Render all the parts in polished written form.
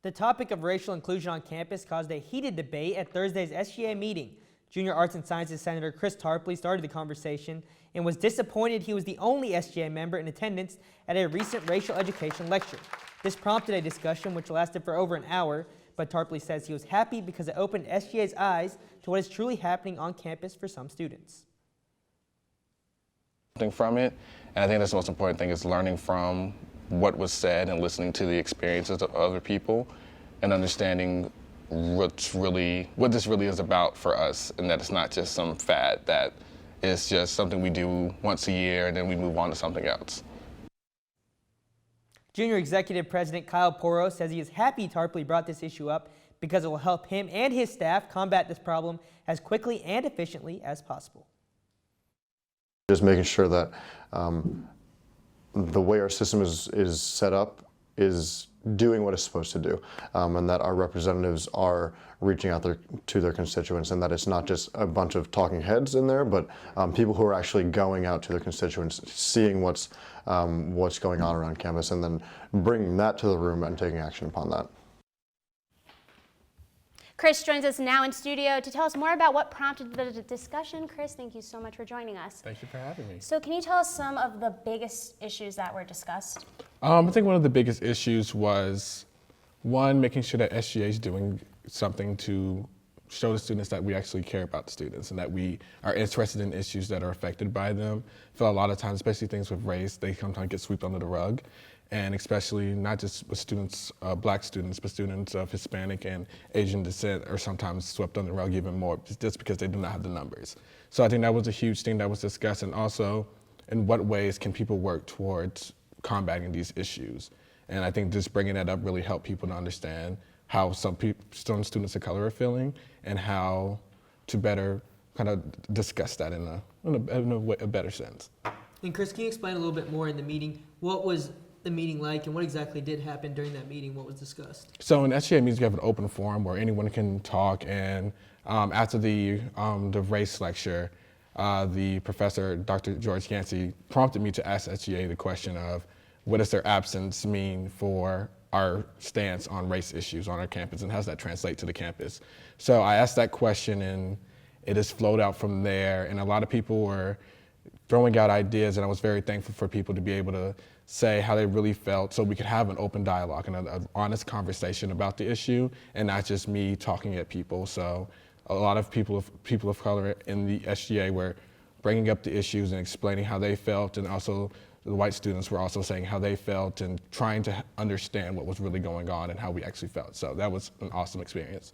The topic of racial inclusion on campus caused a heated debate at Thursday's SGA meeting. Junior Arts and Sciences Senator Chris Tarpley started the conversation and was disappointed he was the only SGA member in attendance at a recent racial education lecture. This prompted a discussion which lasted for over an hour, but Tarpley says he was happy because it opened SGA's eyes to what is truly happening on campus for some students. From it, and I think that's the most important thing is learning from what was said and listening to the experiences of other people and understanding what this really is about for us, and that it's not just some fad, that it's just something we do once a year and then we move on to something else. Junior Executive President Kyle Porro says he is happy Tarpley brought this issue up because it will help him and his staff combat this problem as quickly and efficiently as possible. Just making sure that the way our system is set up is doing what it's supposed to do, and that our representatives are reaching out to their constituents, and that it's not just a bunch of talking heads in there, but people who are actually going out to their constituents, seeing what's going on around campus, and then bringing that to the room and taking action upon that. Chris joins us now in studio to tell us more about what prompted the discussion. Chris, thank you so much for joining us. Thank you for having me. So can you tell us some of the biggest issues that were discussed? I think one of the biggest issues was, one, making sure that SGA is doing something to show the students that we actually care about the students and that we are interested in issues that are affected by them. I feel a lot of times, especially things with race, they sometimes get swept under the rug. And especially not just with students, black students, but students of Hispanic and Asian descent are sometimes swept under the rug even more just because they do not have the numbers. So I think that was a huge thing that was discussed, and also in what ways can people work towards combating these issues. And I think just bringing that up really helped people to understand how some students of color are feeling and how to better kind of discuss that in a better sense. And Chris, can you explain a little bit more in the meeting? What was the meeting like, and what exactly did happen during that meeting? What was discussed? So in SGA meetings, we have an open forum where anyone can talk, and after the race lecture, the professor, Dr. George Yancey, prompted me to ask SGA the question of what does their absence mean for our stance on race issues on our campus, and how does that translate to the campus? So I asked that question, and it has flowed out from there, and a lot of people were throwing out ideas, and I was very thankful for people to be able to say how they really felt so we could have an open dialogue and an honest conversation about the issue, and not just me talking at people. So a lot of people of color in the SGA were bringing up the issues and explaining how they felt, and also the white students were also saying how they felt and trying to understand what was really going on and how we actually felt. So that was an awesome experience.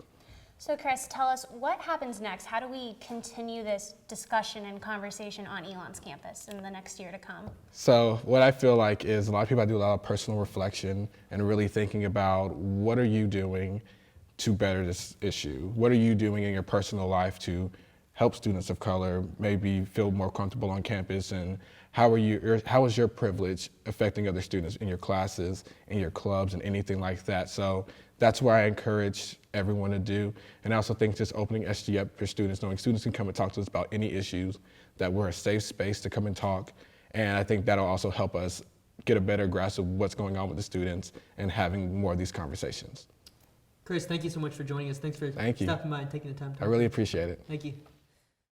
So Chris, tell us what happens next. How do we continue this discussion and conversation on ELN's campus in the next year to come? So what I feel like is a lot of people do a lot of personal reflection and really thinking about what are you doing to better this issue? What are you doing in your personal life to help students of color maybe feel more comfortable on campus, and how is your privilege affecting other students in your classes, in your clubs, and anything like that? So that's where I encourage everyone to do. And I also think just opening SG up for students, knowing students can come and talk to us about any issues, that we're a safe space to come and talk. And I think that'll also help us get a better grasp of what's going on with the students and having more of these conversations. Chris, thank you so much for joining us. Thanks for stopping by and taking the time to talk. I really appreciate it. Thank you.